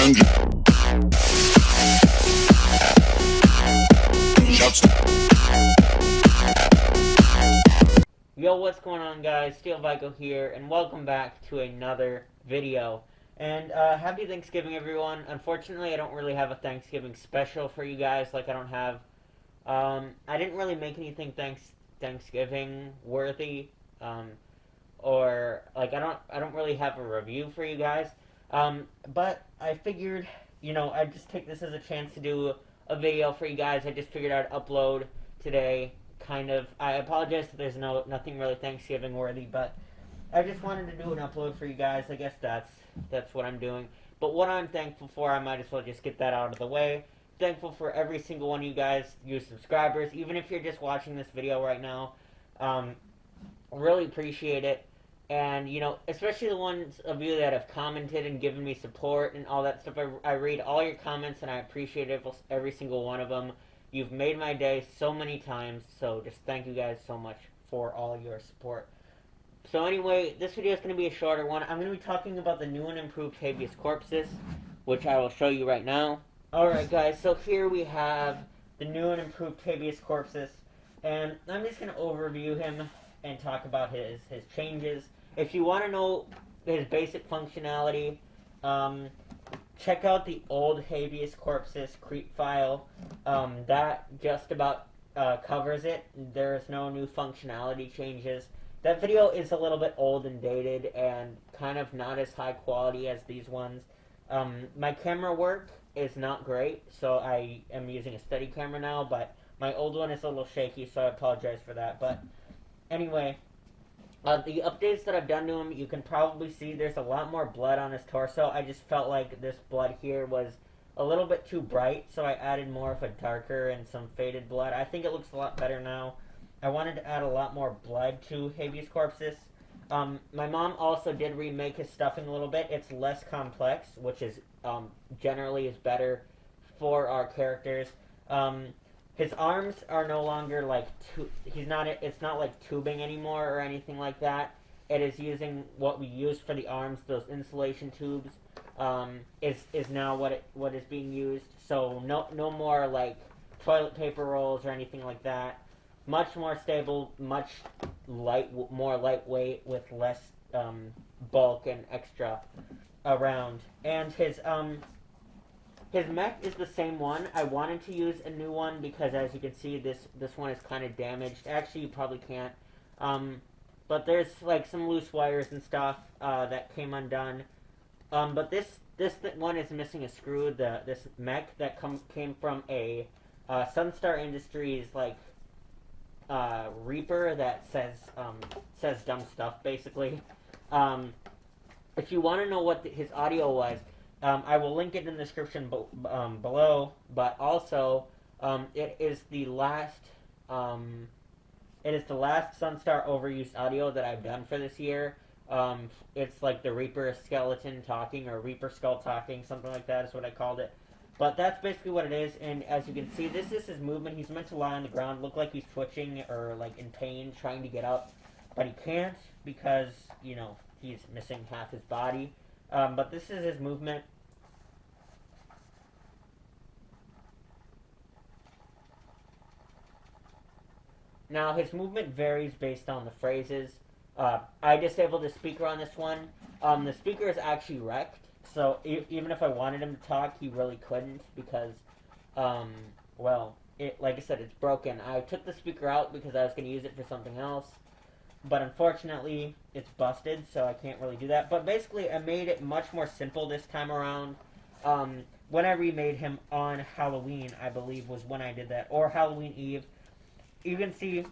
Yo, what's going on, guys? Steel Vico here, and welcome back to another video. And happy Thanksgiving, everyone. Unfortunately, I don't really have a Thanksgiving special for you guys. Like, I don't have. I didn't really make anything Thanksgiving worthy, or like I don't really have a review for you guys. But I figured, I'd just take this as a chance to do a video for you guys. I just figured I'd upload today. I apologize if there's nothing really Thanksgiving worthy, but I just wanted to do an upload for you guys. I guess that's what I'm doing. But what I'm thankful for, I might as well just get that out of the way. Thankful for every single one of you guys, you subscribers, even if you're just watching this video right now. Really appreciate it. And, especially the ones of you that have commented and given me support and all that stuff. I read all your comments and I appreciate every single one of them. You've made my day so many times, so just thank you guys so much for all your support. So anyway, this video is going to be a shorter one. I'm going to be talking about the new and improved Habeas Corpus, which I will show you right now. Alright guys, so here we have the new and improved Habeas Corpus, and I'm just going to overview him and talk about his changes. If you want to know his basic functionality, check out the old Habeas Corpus creep file. That just about covers it. There's no new functionality changes. That video is a little bit old and dated and kind of not as high quality as these ones. My camera work is not great, so I am using a steady camera now, but my old one is a little shaky, so I apologize for that. But anyway, the updates that I've done to him, you can probably see there's a lot more blood on his torso. I just felt like this blood here was a little bit too bright, so I added more of a darker and some faded blood. I think it looks a lot better now. I wanted to add a lot more blood to Habeas Corpus. My mom also did remake his stuffing a little bit. It's less complex, which is generally is better for our characters. His arms are no longer like it's not like tubing anymore or anything like that. It is using what we use for the arms, those insulation tubes. Is now what is being used. So no more like toilet paper rolls or anything like that. Much more stable, much more lightweight with less bulk and extra around. And his mech is the same one. I wanted to use a new one because, as you can see, this one is kind of damaged. Actually, you probably can't. But there's like some loose wires and stuff that came undone. But this one is missing a screw. This mech that came from a Sunstar Industries like Reaper that says dumb stuff basically. If you want to know what his audio was, I will link it in the description below. But also, it is the last Sunstar overused audio that I've done for this year. It's like the Reaper skeleton talking, or Reaper skull talking, something like that is what I called it. But that's basically what it is, and as you can see, this is his movement. He's meant to lie on the ground, look like he's twitching or like in pain, trying to get up, but he can't because, he's missing half his body. But this is his movement. Now, his movement varies based on the phrases. I disabled the speaker on this one. The speaker is actually wrecked, so even if I wanted him to talk, he really couldn't because, like I said, it's broken. I took the speaker out because I was going to use it for something else, but unfortunately, it's busted, so I can't really do that. But basically, I made it much more simple this time around. When I remade him on Halloween, I believe was when I did that, or Halloween Eve. You can see,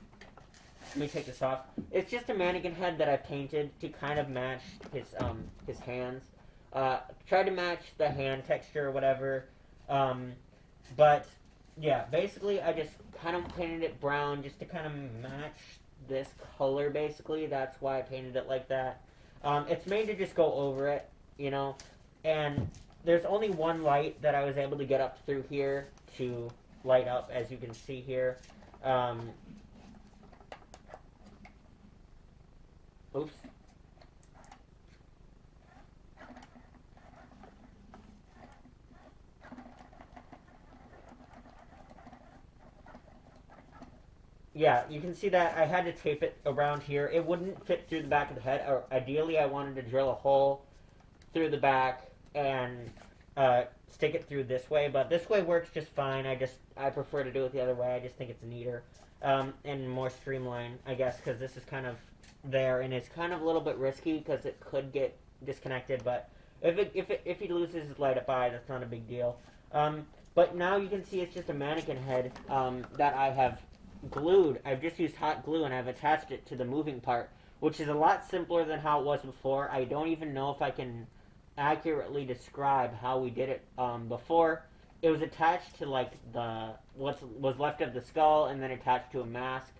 let me take this off. It's just a mannequin head that I painted to kind of match his hands. Try to match the hand texture or whatever. But yeah, basically I just kind of painted it brown just to kind of match this color basically. That's why I painted it like that. It's made to just go over it, and there's only one light that I was able to get up through here to light up, as you can see here. Oops. yeah, you can see that I had to tape it around here. It wouldn't fit through the back of the head. Or ideally, I wanted to drill a hole through the back and stick it through this way. But this way works just fine. I prefer to do it the other way. I just think it's neater and more streamlined, I guess, because this is kind of there and it's kind of a little bit risky because it could get disconnected. But if he loses his light up eye, that's not a big deal. But now you can see it's just a mannequin head that I have glued. I've just used hot glue and I've attached it to the moving part, which is a lot simpler than how it was before. I don't even know if I can accurately describe how we did it before. It was attached to like the what was left of the skull and then attached to a mask.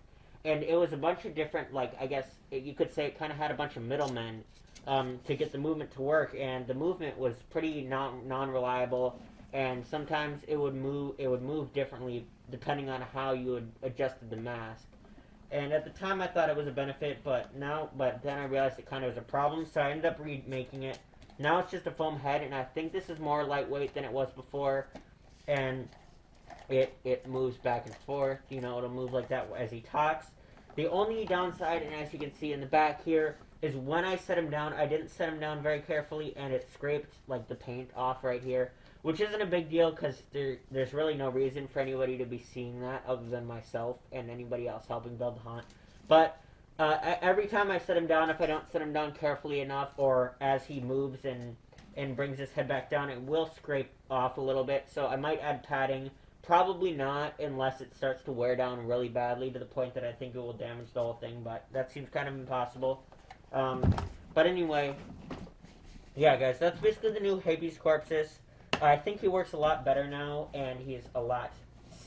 And it was a bunch of different, like, I guess you could say it kind of had a bunch of middlemen to get the movement to work, and the movement was pretty non-reliable, and sometimes it would move differently depending on how you had adjusted the mask. And at the time I thought it was a benefit, but then I realized it kind of was a problem, so I ended up remaking it. Now it's just a foam head, and I think this is more lightweight than it was before, and it moves back and forth. You know, it'll move like that as he talks. The only downside, and as you can see in the back here, is when I set him down, I didn't set him down very carefully, and it scraped like the paint off right here, which isn't a big deal because there's really no reason for anybody to be seeing that other than myself and anybody else helping build the haunt. But every time I set him down, if I don't set him down carefully enough, or as he moves and brings his head back down, it will scrape off a little bit. So I might add padding. Probably not, unless it starts to wear down really badly to the point that I think it will damage the whole thing, but that seems kind of impossible. But anyway, yeah, guys, that's basically the new Habeas Corpsus. I think he works a lot better now, and he's a lot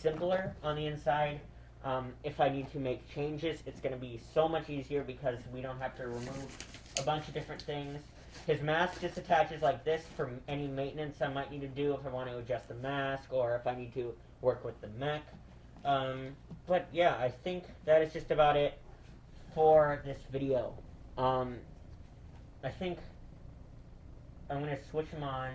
simpler on the inside. If I need to make changes, it's going to be so much easier because we don't have to remove a bunch of different things. His mask just attaches like this for any maintenance I might need to do if I want to adjust the mask or if I need to work with the mech. But yeah, I think that is just about it for this video. I think I'm going to switch him on.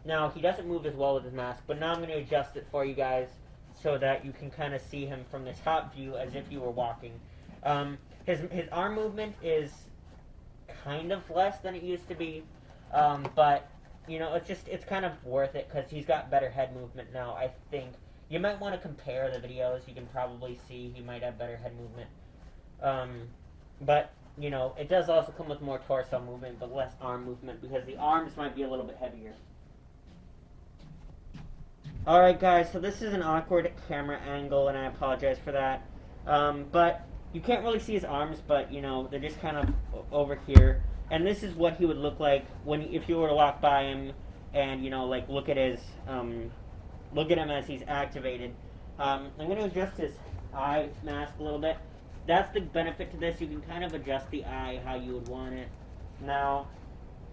Now, he doesn't move as well with his mask, but now I'm going to adjust it for you guys so that you can kind of see him from the top view as if you were walking. His arm movement is kind of less than it used to be, but you know, it's kind of worth it because he's got better head movement now. I think you might want to compare the videos. You can probably see he might have better head movement, but you know, it does also come with more torso movement but less arm movement because the arms might be a little bit heavier. Alright guys, so this is an awkward camera angle and I apologize for that, but you can't really see his arms, but you know, they're just kind of over here. And this is what he would look like if you were to walk by him and, you know, like look at his look at him as he's activated. I'm going to adjust his eye mask a little bit. That's the benefit to this. You can kind of adjust the eye how you would want it now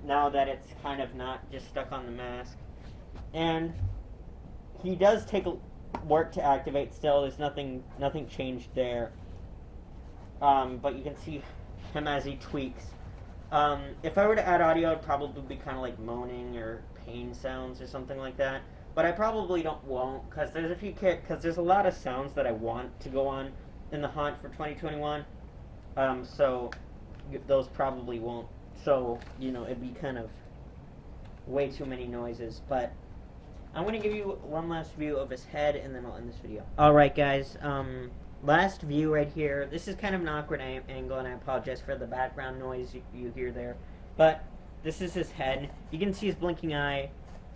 that it's kind of not just stuck on the mask. And he does take work to activate still. There's nothing changed there. But you can see him as he tweaks. If I were to add audio, it'd probably be kind of like moaning or pain sounds or something like that. But I probably won't, because there's a lot of sounds that I want to go on in the haunt for 2021. So those probably won't. So, you know, it'd be kind of way too many noises. But I'm going to give you one last view of his head, and then I'll end this video. Alright, guys. Last view right here. This is kind of an awkward angle, and I apologize for the background noise you hear there. But this is his head. You can see his blinking eye.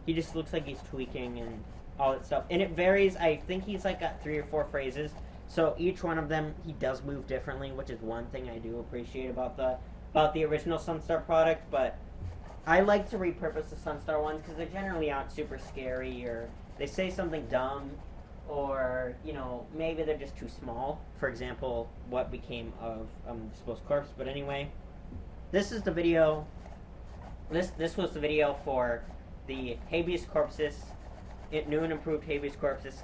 He just looks like he's tweaking and all that stuff. And it varies. I think he's like got 3 or 4 phrases. So each one of them, he does move differently, which is one thing I do appreciate about the original Sunstar product. But I like to repurpose the Sunstar ones because they generally aren't super scary, or they say something dumb, or, you know, maybe they're just too small. For example, what became of Disposed Corpse. But anyway, this is the video. This was the video for the Habeas Corpus, new and improved Habeas Corpus.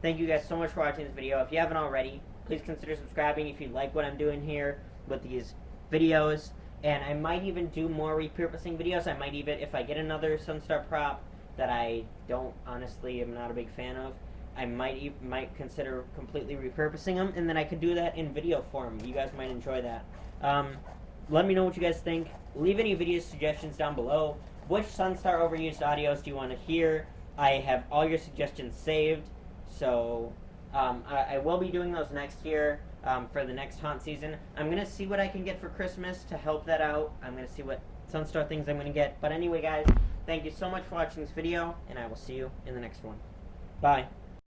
Thank you guys so much for watching this video. If you haven't already, please consider subscribing if you like what I'm doing here with these videos. And I might even do more repurposing videos. I might even, if I get another Sunstar prop that I honestly am not a big fan of, I might consider completely repurposing them, and then I could do that in video form. You guys might enjoy that. Let me know what you guys think. Leave any video suggestions down below. Which Sunstar overused audios do you want to hear? I have all your suggestions saved, so I will be doing those next year for the next haunt season. I'm going to see what I can get for Christmas to help that out. I'm going to see what Sunstar things I'm going to get. But anyway, guys, thank you so much for watching this video, and I will see you in the next one. Bye.